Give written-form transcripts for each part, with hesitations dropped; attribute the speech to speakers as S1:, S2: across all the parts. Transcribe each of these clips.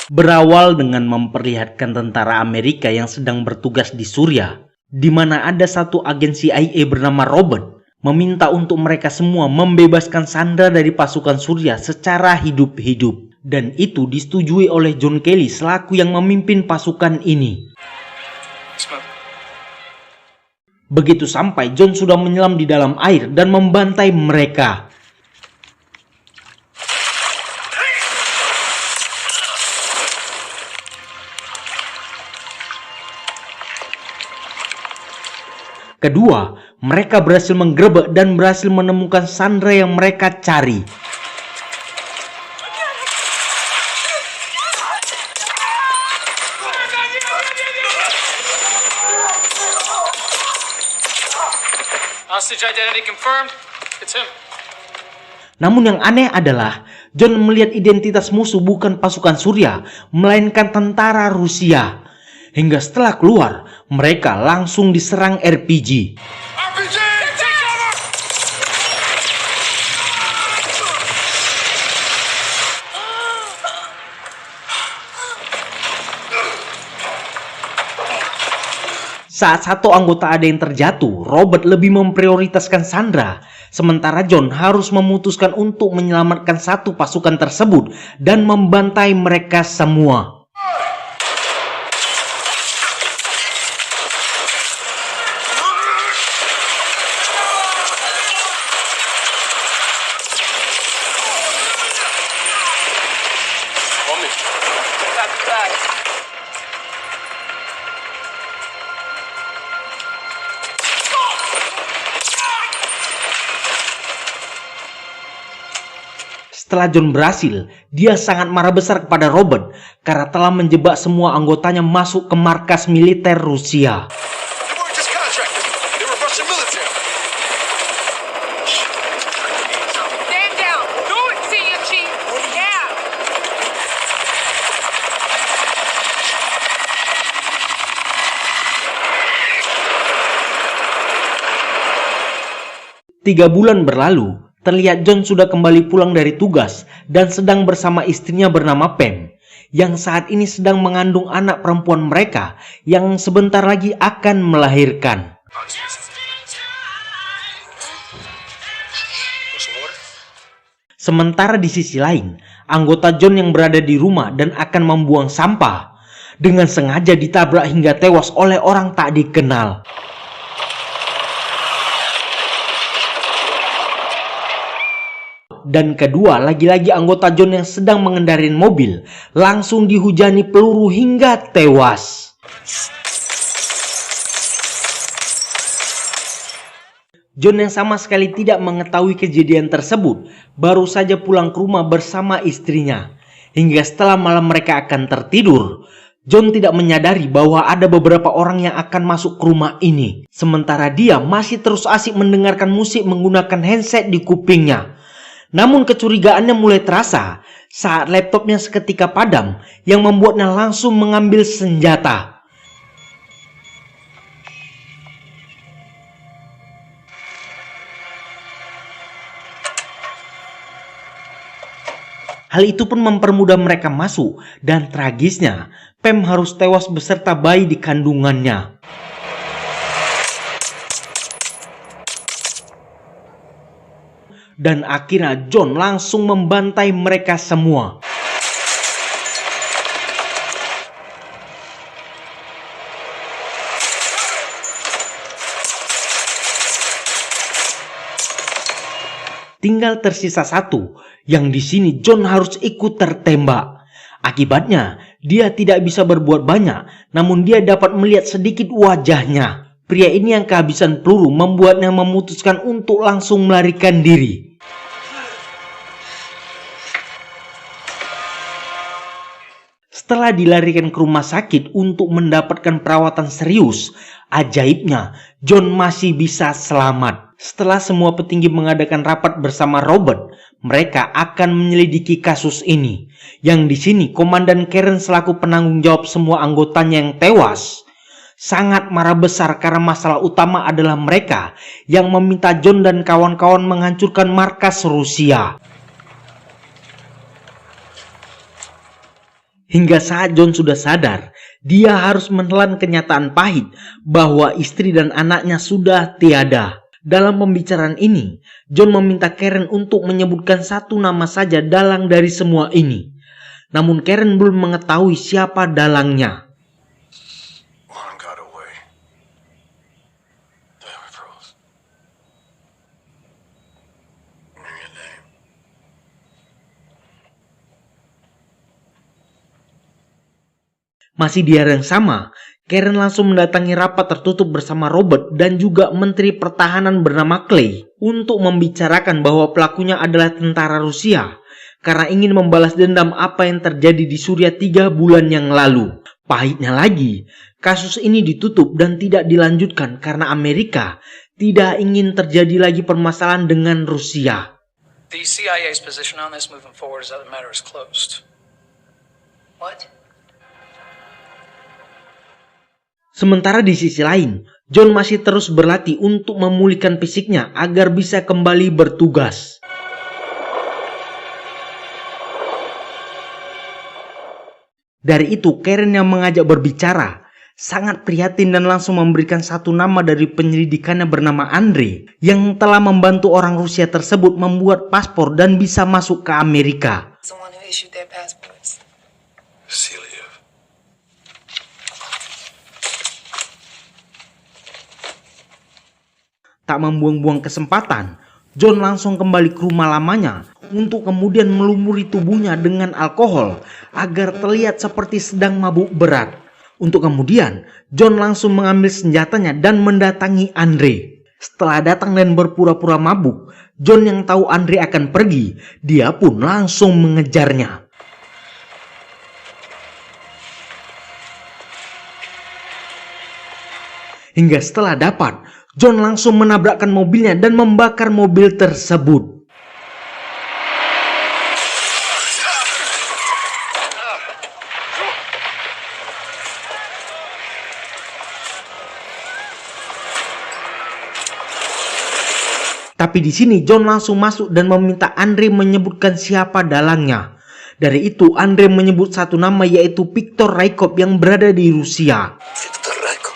S1: Berawal dengan memperlihatkan tentara Amerika yang sedang bertugas di Suriah, di mana ada satu agen CIA bernama Robert, meminta untuk mereka semua membebaskan Sandra dari pasukan Suriah secara hidup-hidup. Dan itu disetujui oleh John Kelly selaku yang memimpin pasukan ini. Begitu sampai, John sudah menyelam di dalam air dan membantai mereka. Kedua, mereka berhasil menggerebek dan berhasil menemukan Sandra yang mereka cari.
S2: Hostage identity confirmed. It's him.
S1: Namun yang aneh adalah John melihat identitas musuh bukan pasukan Suriah, melainkan tentara Rusia. Hingga setelah keluar, mereka langsung diserang RPG. Saat satu anggota ada yang terjatuh, Robert lebih memprioritaskan Sandra, sementara John harus memutuskan untuk menyelamatkan satu pasukan tersebut dan membantai mereka semua. Setelah John berhasil, dia sangat marah besar kepada Robert karena telah menjebak semua anggotanya masuk ke markas militer Rusia. Tiga bulan berlalu. Terlihat John sudah kembali pulang dari tugas dan sedang bersama istrinya bernama Pam, yang saat ini sedang mengandung anak perempuan mereka yang sebentar lagi akan melahirkan. Sementara di sisi lain, anggota John yang berada di rumah dan akan membuang sampah dengan sengaja ditabrak hingga tewas oleh orang tak dikenal. Dan kedua, lagi-lagi anggota John yang sedang mengendarai mobil langsung dihujani peluru hingga tewas. John yang sama sekali tidak mengetahui kejadian tersebut baru saja pulang ke rumah bersama istrinya. Hingga setelah malam mereka akan tertidur, John tidak menyadari bahwa ada beberapa orang yang akan masuk ke rumah ini. Sementara dia masih terus asik mendengarkan musik menggunakan handset di kupingnya. Namun kecurigaannya mulai terasa saat laptopnya seketika padam yang membuatnya langsung mengambil senjata. Hal itu pun mempermudah mereka masuk dan tragisnya Pam harus tewas beserta bayi di kandungannya. Dan akhirnya John langsung membantai mereka semua. Tinggal tersisa satu, yang di sini John harus ikut tertembak. Akibatnya, dia tidak bisa berbuat banyak, namun dia dapat melihat sedikit wajahnya. Pria ini yang kehabisan peluru membuatnya memutuskan untuk langsung melarikan diri. Setelah dilarikan ke rumah sakit untuk mendapatkan perawatan serius, ajaibnya John masih bisa selamat. Setelah semua petinggi mengadakan rapat bersama Robert, mereka akan menyelidiki kasus ini. Yang di sini Komandan Karen selaku penanggung jawab semua anggotanya yang tewas sangat marah besar karena masalah utama adalah mereka yang meminta John dan kawan-kawan menghancurkan markas Rusia. Hingga saat John sudah sadar, dia harus menelan kenyataan pahit bahwa istri dan anaknya sudah tiada. Dalam pembicaraan ini, John meminta Karen untuk menyebutkan satu nama saja dalang dari semua ini. Namun Karen belum mengetahui siapa dalangnya.
S3: Juan got away. Damn it, Rose. Give me a name.
S1: Masih di hari yang sama, Karen langsung mendatangi rapat tertutup bersama Robert dan juga Menteri Pertahanan bernama Clay untuk membicarakan bahwa pelakunya adalah tentara Rusia karena ingin membalas dendam apa yang terjadi di Suriah 3 bulan yang lalu. Pahitnya lagi, kasus ini ditutup dan tidak dilanjutkan karena Amerika tidak ingin terjadi lagi permasalahan dengan Rusia.
S2: The CIA's position on this moving forward is that the matter is closed. What?
S1: Sementara di sisi lain, John masih terus berlatih untuk memulihkan fisiknya agar bisa kembali bertugas. Dari itu, Karen yang mengajak berbicara sangat prihatin dan langsung memberikan satu nama dari penyelidikannya bernama Andre yang telah membantu orang Rusia tersebut membuat paspor dan bisa masuk ke Amerika.
S4: Someone who issued their passports.
S3: Celia.
S1: Tak membuang-buang kesempatan, John langsung kembali ke rumah lamanya untuk kemudian melumuri tubuhnya dengan alkohol agar terlihat seperti sedang mabuk berat. Untuk kemudian, John langsung mengambil senjatanya dan mendatangi Andre. Setelah datang dan berpura-pura mabuk, John yang tahu Andre akan pergi, dia pun langsung mengejarnya. Hingga setelah dapat, John langsung menabrakkan mobilnya dan membakar mobil tersebut. Tapi di sini John langsung masuk dan meminta Andre menyebutkan siapa dalangnya. Dari itu Andre menyebut satu nama yaitu Viktor Raikov yang berada di Rusia.
S3: Viktor Raikov.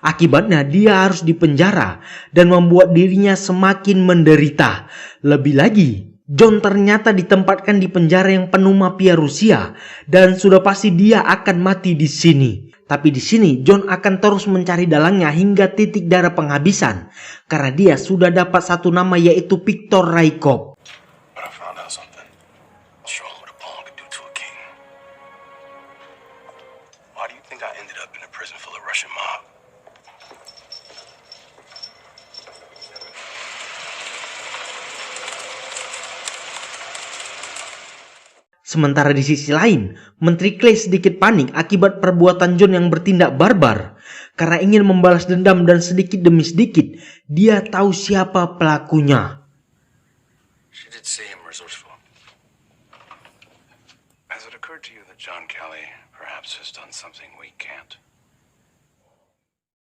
S1: Akibatnya dia harus dipenjara dan membuat dirinya semakin menderita. Lebih lagi, John ternyata ditempatkan di penjara yang penuh mafia Rusia dan sudah pasti dia akan mati di sini. Tapi di sini John akan terus mencari dalangnya hingga titik darah penghabisan karena dia sudah dapat satu nama yaitu Viktor Raikov.
S3: But I found out something. Show what a pawn could do to a king. Why do you think I ended up in a prison full of Russian mob?
S1: Sementara di sisi lain, Menteri Clay sedikit panik akibat perbuatan John yang bertindak barbar. Karena ingin membalas dendam dan sedikit demi sedikit, dia tahu siapa pelakunya.
S3: She did seem resourceful. Has it occurred to you that John Kelly perhaps has done something we can't?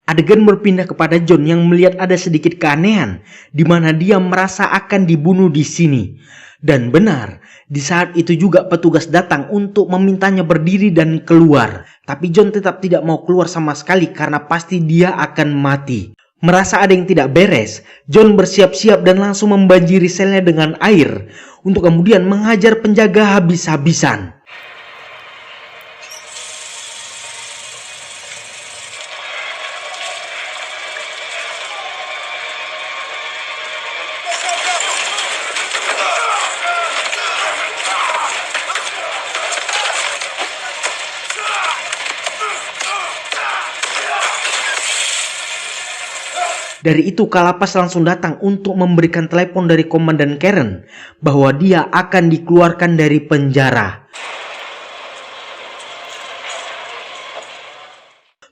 S1: Adegan berpindah kepada John yang melihat ada sedikit keanehan, di mana dia merasa akan dibunuh di sini. Dan benar, di saat itu juga petugas datang untuk memintanya berdiri dan keluar. Tapi John tetap tidak mau keluar sama sekali karena pasti dia akan mati. Merasa ada yang tidak beres, John bersiap-siap dan langsung membanjiri selnya dengan air untuk kemudian menghajar penjaga habis-habisan. Dari itu Kalapas langsung datang untuk memberikan telepon dari Komandan Karen bahwa dia akan dikeluarkan dari penjara.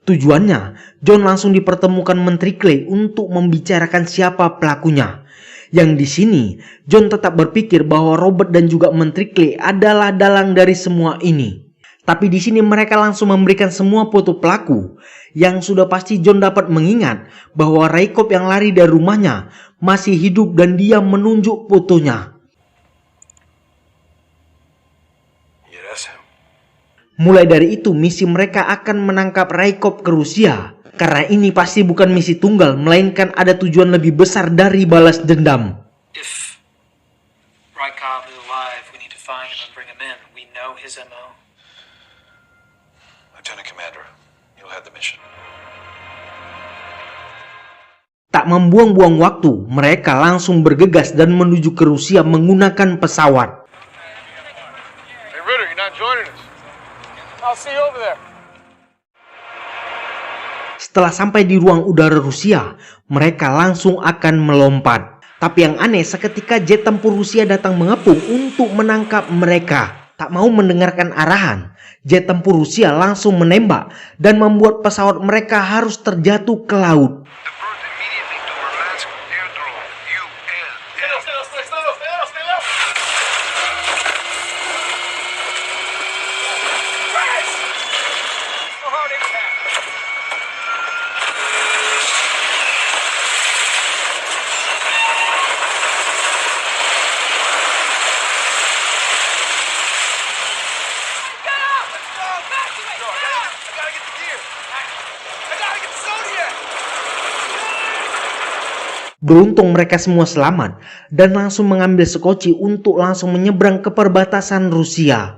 S1: Tujuannya, John langsung dipertemukan Menteri Clay untuk membicarakan siapa pelakunya. Yang di sini, John tetap berpikir bahwa Robert dan juga Menteri Clay adalah dalang dari semua ini. Tapi di sini mereka langsung memberikan semua foto pelaku. Yang sudah pasti John dapat mengingat bahwa Raikov yang lari dari rumahnya masih hidup dan dia menunjuk fotonya. Mulai dari itu, misi mereka akan menangkap Raikop ke Rusia. Karena ini pasti bukan misi tunggal, melainkan ada tujuan lebih besar dari balas dendam.
S2: If Rykov is alive, we need to find him and bring him in. We know his MO.
S3: Lieutenant Commander, you'll have the mission.
S1: Tak membuang-buang waktu, mereka langsung bergegas dan menuju ke Rusia menggunakan pesawat.
S3: Hey Ritter, you're not joining us.
S2: I'll see you over there.
S1: Setelah sampai di ruang udara Rusia, mereka langsung akan melompat. Tapi yang aneh, seketika jet tempur Rusia datang mengepung untuk menangkap mereka. Tak mau mendengarkan arahan, jet tempur Rusia langsung menembak dan membuat pesawat mereka harus terjatuh ke laut.
S3: Divert immediately to Murmansk Airdrome, UL.
S1: Beruntung mereka semua selamat dan langsung mengambil skoci untuk langsung menyeberang ke perbatasan Rusia.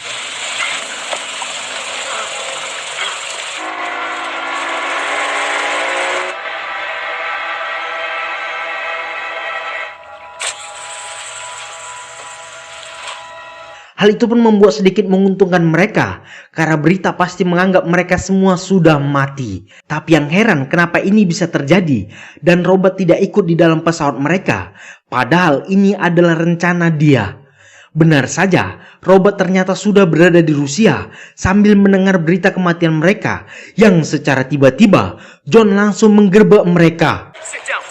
S1: Hal itu pun membuat sedikit menguntungkan mereka, karena berita pasti menganggap mereka semua sudah mati. Tapi yang heran kenapa ini bisa terjadi, dan Robert tidak ikut di dalam pesawat mereka, padahal ini adalah rencana dia. Benar saja, Robert ternyata sudah berada di Rusia sambil mendengar berita kematian mereka, yang secara tiba-tiba John langsung menggerbek mereka.
S5: Sit down.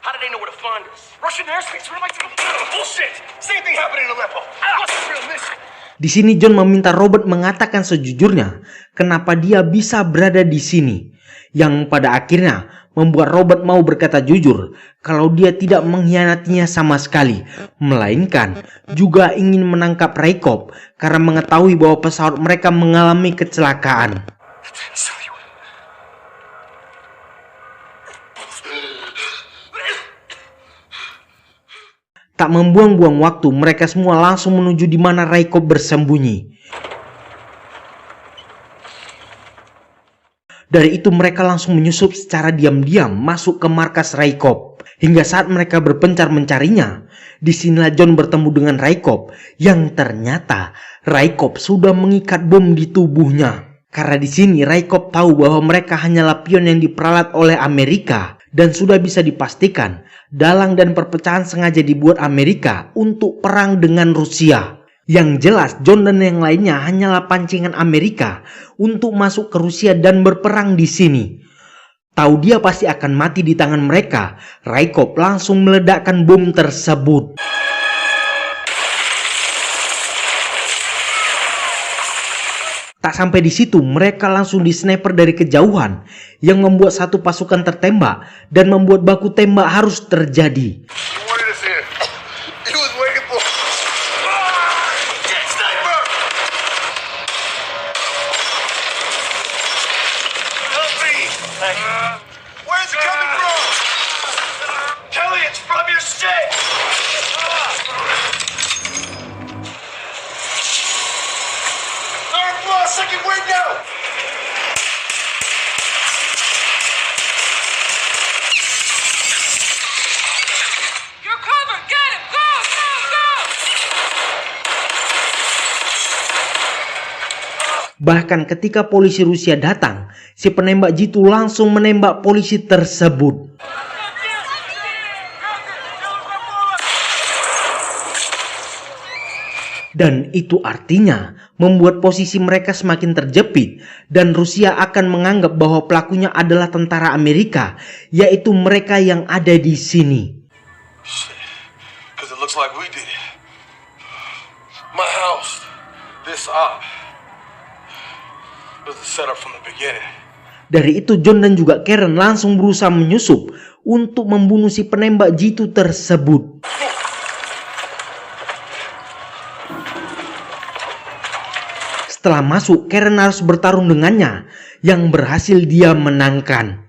S5: How did they know where to find us? Russian airspace, what am I doing? Bullshit! Same thing happened in Aleppo. What's the real mission?
S1: Di sini John meminta Robert mengatakan sejujurnya kenapa dia bisa berada di sini, yang pada akhirnya membuat Robert mau berkata jujur kalau dia tidak mengkhianatinya sama sekali, melainkan juga ingin menangkap Raikop karena mengetahui bahwa pesawat mereka mengalami kecelakaan. Tak membuang-buang waktu, mereka semua langsung menuju di mana Raikop bersembunyi. Dari itu mereka langsung menyusup secara diam-diam masuk ke markas Raikop. Hingga saat mereka berpencar mencarinya, disinilah John bertemu dengan Raikop, yang ternyata Raikop sudah mengikat bom di tubuhnya. Karena di sini Raikop tahu bahwa mereka hanyalah pion yang diperalat oleh Amerika, dan sudah bisa dipastikan dalang dan perpecahan sengaja dibuat Amerika untuk perang dengan Rusia. Yang jelas John dan yang lainnya hanyalah pancingan Amerika untuk masuk ke Rusia dan berperang di sini. Tahu dia pasti akan mati di tangan mereka, Raikop langsung meledakkan bom tersebut. Tak sampai di situ, mereka langsung disniper dari kejauhan, yang membuat satu pasukan tertembak dan membuat baku tembak harus terjadi. Bahkan ketika polisi Rusia datang, si penembak jitu langsung menembak polisi tersebut. Dan itu artinya membuat posisi mereka semakin terjepit, dan Rusia akan menganggap bahwa pelakunya adalah tentara Amerika, yaitu mereka yang ada di sini. Dari itu John dan juga Karen langsung berusaha menyusup untuk membunuh si penembak jitu tersebut. Setelah masuk, Karen harus bertarung dengannya, yang berhasil dia menangkan.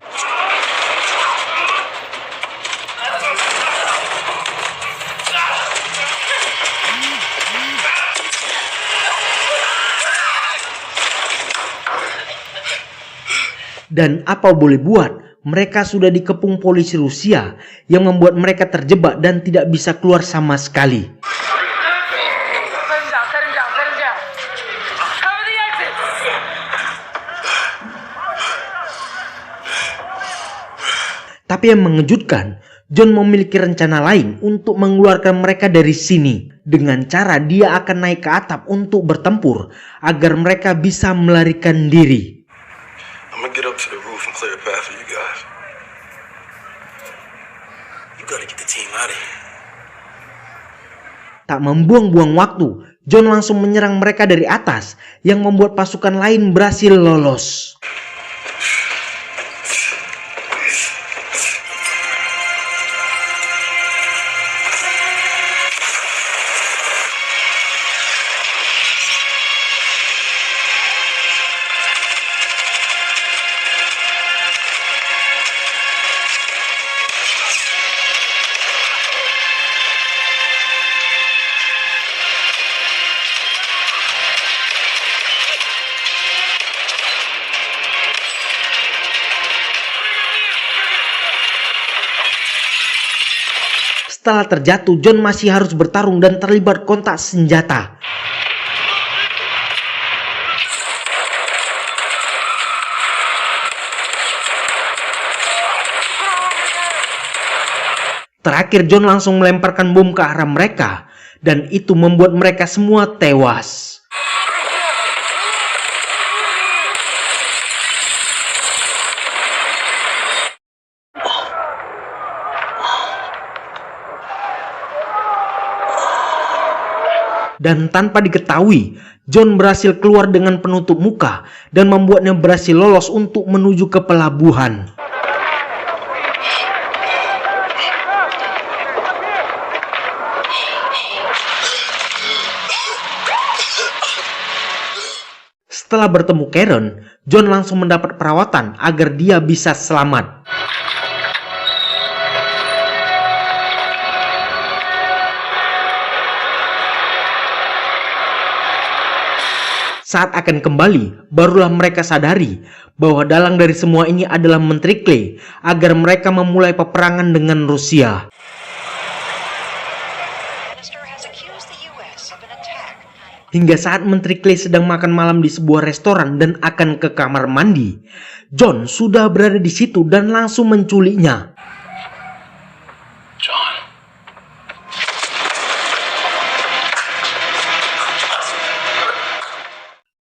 S1: Dan apa boleh buat, mereka sudah dikepung polisi Rusia yang membuat mereka terjebak dan tidak bisa keluar sama sekali. Tapi yang mengejutkan, John memiliki rencana lain untuk mengeluarkan mereka dari sini. Dengan cara dia akan naik ke atap untuk bertempur agar mereka bisa melarikan diri.
S5: I'm gonna get up to the roof and clear a path for you guys. You gotta get the team out of here.
S1: Tak membuang-buang waktu, John langsung menyerang mereka dari atas yang membuat pasukan lain berhasil lolos. Setelah terjatuh, John masih harus bertarung dan terlibat kontak senjata. Terakhir, John langsung melemparkan bom ke arah mereka, dan itu membuat mereka semua tewas. Dan tanpa diketahui, John berhasil keluar dengan penutup muka dan membuatnya berhasil lolos untuk menuju ke pelabuhan. Setelah bertemu Karen, John langsung mendapat perawatan agar dia bisa selamat. Saat akan kembali, barulah mereka sadari bahwa dalang dari semua ini adalah Menteri Clay agar mereka memulai peperangan dengan Rusia. Hingga saat Menteri Clay sedang makan malam di sebuah restoran dan akan ke kamar mandi, John sudah berada di situ dan langsung menculiknya.
S3: John.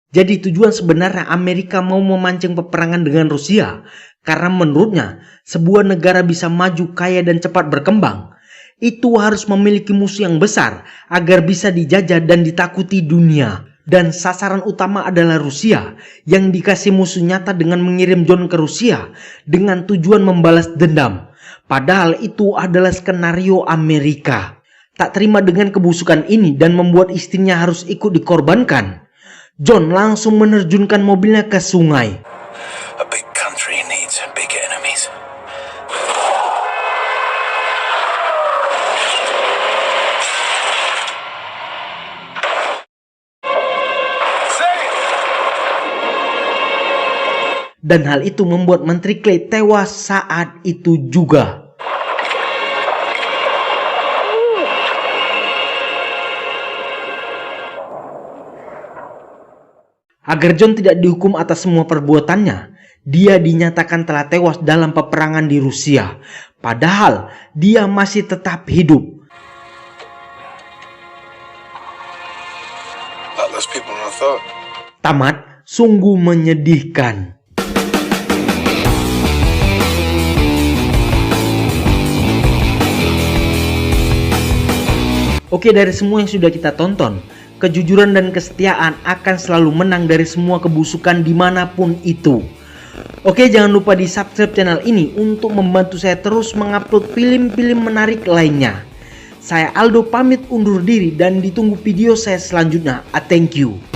S1: Jadi tujuan sebenarnya Amerika mau memancing peperangan dengan Rusia karena menurutnya sebuah negara bisa maju, kaya dan cepat berkembang itu harus memiliki musuh yang besar agar bisa dijajah dan ditakuti dunia. Dan sasaran utama adalah Rusia yang dikasih musuh nyata dengan mengirim John ke Rusia dengan tujuan membalas dendam. Padahal itu adalah skenario Amerika. Tak terima dengan kebusukan ini dan membuat istrinya harus ikut dikorbankan, John langsung menerjunkan mobilnya ke sungai.
S3: A big country needs big enemies.
S1: Dan hal itu membuat Menteri Clay tewas saat itu juga. Agar John tidak dihukum atas semua perbuatannya, dia dinyatakan telah tewas dalam peperangan di Rusia. Padahal dia masih tetap hidup. Tamat, sungguh menyedihkan. Oke, dari semua yang sudah kita tonton, kejujuran dan kesetiaan akan selalu menang dari semua kebusukan dimanapun itu. Oke, jangan lupa di subscribe channel ini untuk membantu saya terus mengupload film-film menarik lainnya. Saya Aldo pamit undur diri dan ditunggu video saya selanjutnya. Thank you.